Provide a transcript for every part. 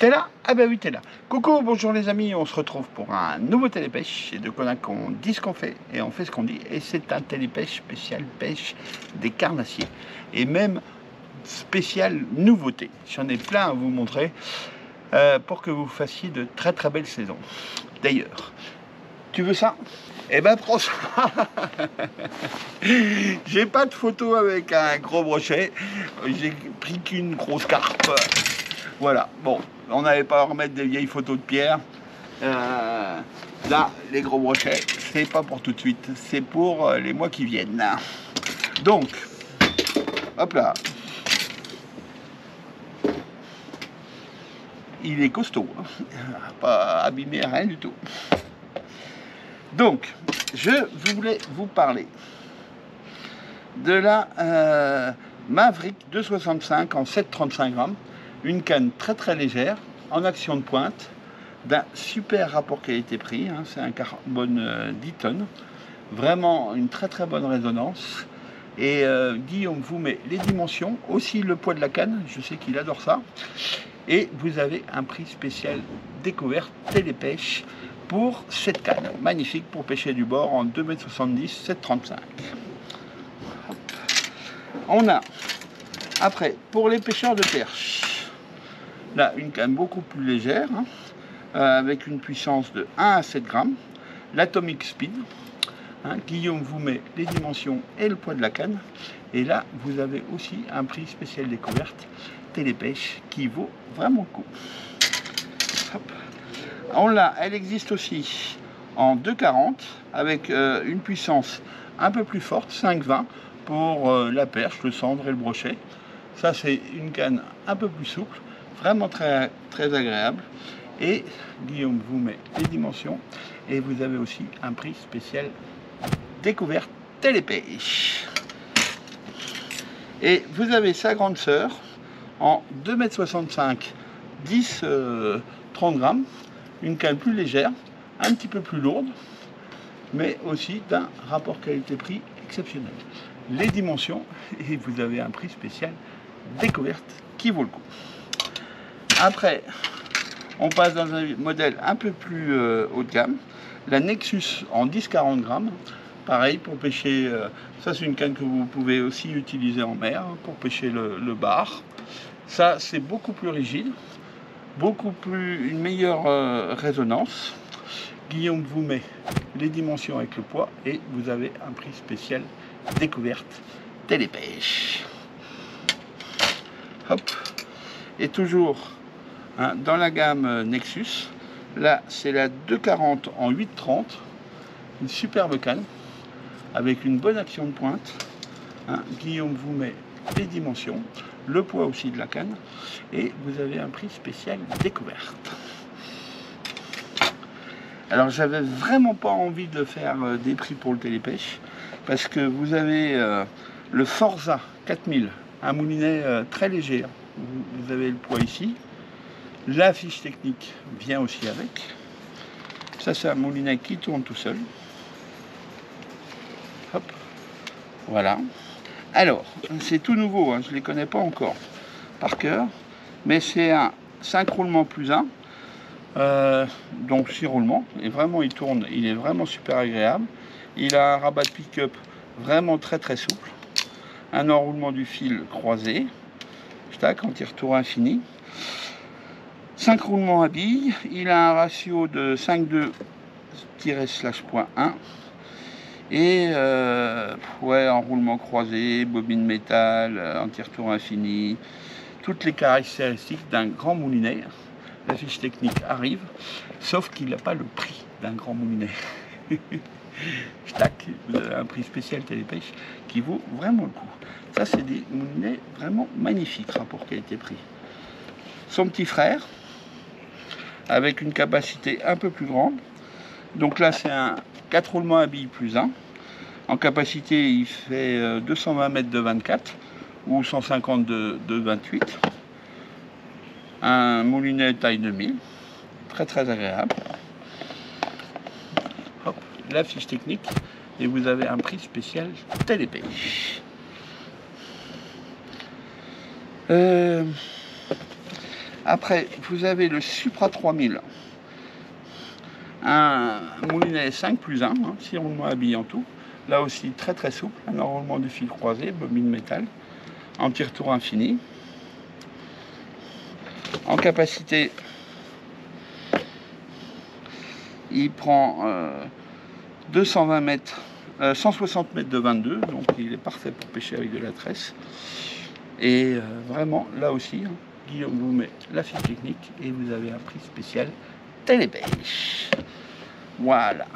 T'es là? Ah bah oui, t'es là. Coucou, bonjour les amis, on se retrouve pour un nouveau télépêche. Et de Konak, on dit ce qu'on fait et on fait ce qu'on dit. Et c'est un télépêche spécial pêche des carnassiers. Et même spécial nouveauté. J'en ai plein à vous montrer pour que vous fassiez de très très belles saisons. D'ailleurs, tu veux ça? Eh ben prends ça. J'ai pas de photo avec un gros brochet. J'ai pris qu'une grosse carpe. Voilà, bon, on n'avait pas à remettre des vieilles photos de pierre. Là, les gros brochets, c'est pas pour tout de suite, c'est pour les mois qui viennent. Donc, hop là. Il est costaud, hein. Pas abîmé, rien du tout. Donc, je voulais vous parler de la Maverick 265 en 7,35 grammes. Une canne très très légère, en action de pointe, d'un super rapport qualité-prix, hein, c'est un carbone 10 tonnes, vraiment une très très bonne résonance. Et Guillaume vous met les dimensions, aussi le poids de la canne, je sais qu'il adore ça. Et vous avez un prix spécial découverte télépêche pour cette canne, magnifique pour pêcher du bord en 2,70 m, 7,35. On a, après, pour les pêcheurs de perche, là, une canne beaucoup plus légère, hein, avec une puissance de 1 à 7 grammes, l'Atomic Speed. Hein, Guillaume vous met les dimensions et le poids de la canne. Et là, vous avez aussi un prix spécial découverte télépêche qui vaut vraiment le coup. Hop. On l'a, elle existe aussi en 2,40 avec une puissance un peu plus forte, 5,20 pour la perche, le cendre et le brochet. Ça, c'est une canne un peu plus souple, vraiment très, très agréable. Et Guillaume vous met les dimensions et vous avez aussi un prix spécial découverte télépêche. Et vous avez sa grande sœur en 2,65 m, 10 30 grammes, une canne plus légère, un petit peu plus lourde, mais aussi d'un rapport qualité-prix exceptionnel. Les dimensions et vous avez un prix spécial découverte qui vaut le coup. Après, on passe dans un modèle un peu plus haut de gamme, la Nexus en 10-40 grammes. Pareil pour pêcher, ça c'est une canne que vous pouvez aussi utiliser en mer pour pêcher le bar. Ça c'est beaucoup plus rigide, une meilleure résonance. Guillaume vous met les dimensions avec le poids et vous avez un prix spécial découverte télépêche. Hop. Et toujours hein, dans la gamme Nexus, là c'est la 240 en 8,30, une superbe canne avec une bonne action de pointe. Hein, Guillaume vous met les dimensions, le poids aussi de la canne et vous avez un prix spécial découverte. Alors j'avais vraiment pas envie de faire des prix pour le télépêche parce que vous avez le Forza 4000, un moulinet très léger. Vous avez le poids ici. La fiche technique vient aussi avec. Ça c'est un moulinet qui tourne tout seul. Hop, voilà. Alors, c'est tout nouveau, hein, je ne les connais pas encore par cœur, mais c'est un 5 roulements plus 1, donc 6 roulements, et vraiment il tourne, il est vraiment super agréable. Il a un rabat de pick-up vraiment très très souple, un enroulement du fil croisé, tac, anti-retour infini, 5 roulements à billes, il a un ratio de 5,2-/.1, et ouais, enroulement croisé, bobine métal, anti-retour infini, toutes les caractéristiques d'un grand moulinet. La fiche technique arrive, sauf qu'il n'a pas le prix d'un grand moulinet. Tac, vous avez un prix spécial télépêche qui vaut vraiment le coup. Ça, c'est des moulinets vraiment magnifiques, rapport qualité-prix. Son petit frère, avec une capacité un peu plus grande. Donc là, c'est un 4 roulements à billes plus 1. En capacité, il fait 220 mètres de 24 ou 150 de 28. Un moulinet taille 2000, très très agréable. Hop, la fiche technique et vous avez un prix spécial télépêche. Après, vous avez le Supra 3000, un moulinet 5+1, hein, 6 roulements habillés en tout. Là aussi très très souple, un enroulement de fil croisé, bobine métal, anti-retour infini. En capacité, il prend 220 mètres, 160 mètres de 22, donc il est parfait pour pêcher avec de la tresse. Et vraiment, là aussi, hein, Guillaume vous met la fiche technique et vous avez un prix spécial télépêche. Voilà.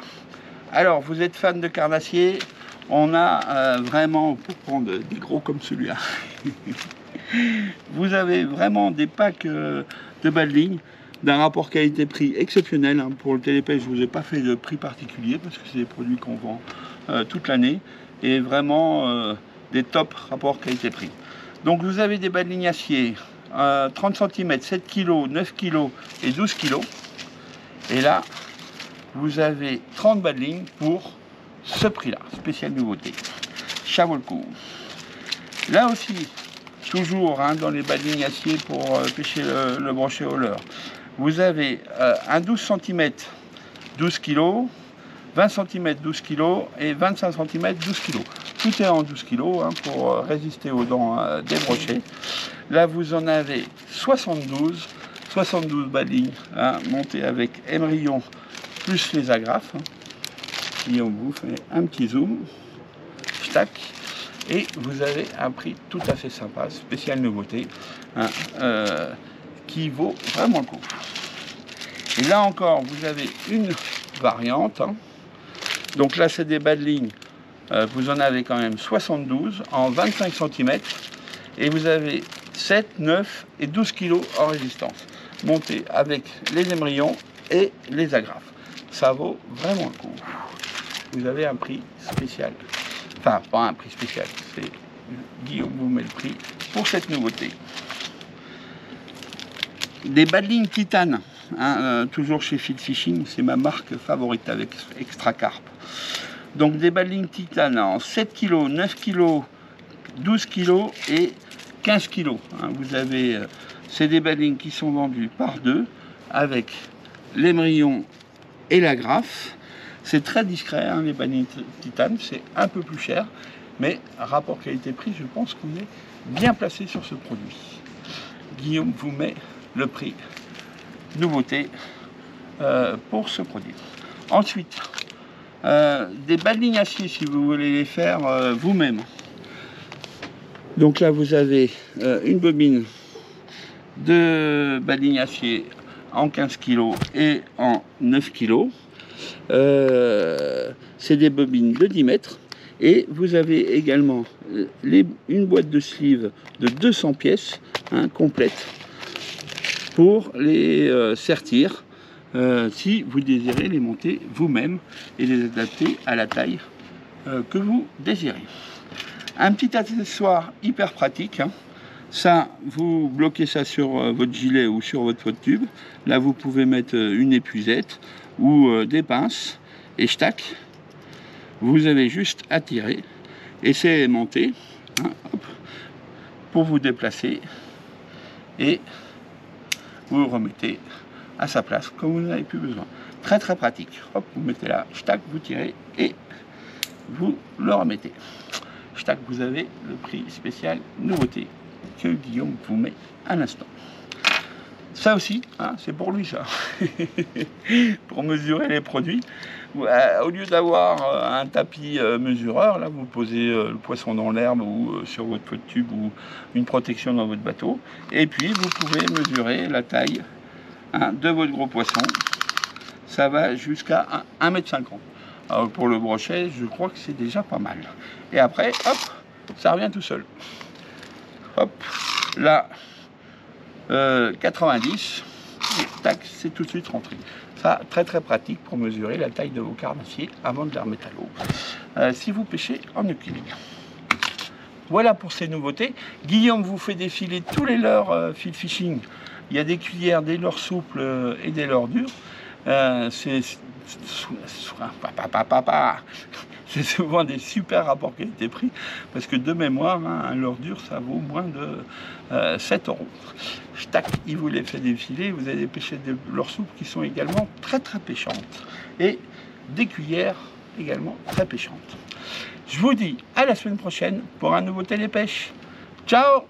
Alors, vous êtes fan de carnassier, on a vraiment, pour prendre des gros comme celui-là, vous avez vraiment des packs de bas de ligne d'un rapport qualité-prix exceptionnel. Hein. Pour le télépêche, je ne vous ai pas fait de prix particulier parce que c'est des produits qu'on vend toute l'année et vraiment des top rapports qualité-prix. Donc, vous avez des bas de ligne acier 30 cm, 7 kg, 9 kg et 12 kg. Et là, vous avez 30 bas de ligne pour ce prix-là, spécial nouveauté. Ça vaut le coup. Là aussi, toujours hein, dans les bas de ligne acier pour pêcher le brochet au leurre, vous avez un 12 cm, 12 kg, 20 cm, 12 kg et 25 cm, 12 kg. Tout est en 12 kg hein, pour résister aux dents des brochets. Là, vous en avez 72 bas de ligne hein, montés avec émerillon plus les agrafes. Hein. Et on vous fait un petit zoom, tac, et vous avez un prix tout à fait sympa, spécial nouveauté, hein, qui vaut vraiment le coup. Et là encore, vous avez une variante. Hein. Donc là, c'est des bas de ligne. Vous en avez quand même 72 en 25 cm. Et vous avez 7, 9 et 12 kg en résistance. Montés avec les émerillons et les agrafes. Ça vaut vraiment le coup. Vous avez un prix spécial. Enfin, pas un prix spécial. C'est Guillaume vous met le prix pour cette nouveauté. Des bas de ligne titane. Hein, toujours chez Fit Fishing, c'est ma marque favorite avec Extra Carp. Donc des bas de ligne titane en 7 kg, 9 kg, 12 kg et 15 kg. Hein, vous avez, c'est des bas de ligne qui sont vendus par deux avec l'émerillon et l'agrafe. C'est très discret, hein, les bas de ligne titane, c'est un peu plus cher, mais rapport qualité-prix, je pense qu'on est bien placé sur ce produit. Guillaume vous met le prix nouveauté pour ce produit. Ensuite, des bas de ligne acier si vous voulez les faire vous-même. Donc là vous avez une bobine de bas de ligne acier en 15 kg et en 9 kg. C'est des bobines de 10 mètres. Et vous avez également une boîte de sleeve de 200 pièces hein, complète pour les sertir si vous désirez les monter vous-même et les adapter à la taille que vous désirez. Un petit accessoire hyper pratique, hein. Ça, vous bloquez ça sur votre gilet ou sur votre tube. Là, vous pouvez mettre une épuisette ou des pinces et tac, vous avez juste à tirer et c'est monté hein, hop, pour vous déplacer et vous le remettez à sa place comme vous n'avez plus besoin. Très très pratique. Hop, vous mettez là, tac, vous tirez et vous le remettez. Tac, vous avez le prix spécial nouveauté que Guillaume vous met à l'instant. Ça aussi, hein, c'est pour lui ça. Pour mesurer les produits. Au lieu d'avoir un tapis mesureur, là vous posez le poisson dans l'herbe ou sur votre feu de tube ou une protection dans votre bateau. Et puis vous pouvez mesurer la taille hein, de votre gros poisson. Ça va jusqu'à 1,50 m. Alors pour le brochet, je crois que c'est déjà pas mal. Et après, hop, ça revient tout seul. Hop, là, 90, et tac, c'est tout de suite rentré. Ça, très très pratique pour mesurer la taille de vos carnassiers avant de les remettre à l'eau. Si vous pêchez en équilibre. Voilà pour ces nouveautés. Guillaume vous fait défiler tous les leurres Fit Fishing. Il y a des cuillères, des leurres souples et des leurres durs. C'est C'est souvent des super rapports qualité-prix, parce que de mémoire, hein, l'heure dure, ça vaut moins de 7 €. Tac, il vous les fait défiler, vous avez des pêchettes de leur soupe qui sont également très très pêchantes. Et des cuillères également très pêchantes. Je vous dis à la semaine prochaine pour un nouveau Télépêche. Ciao!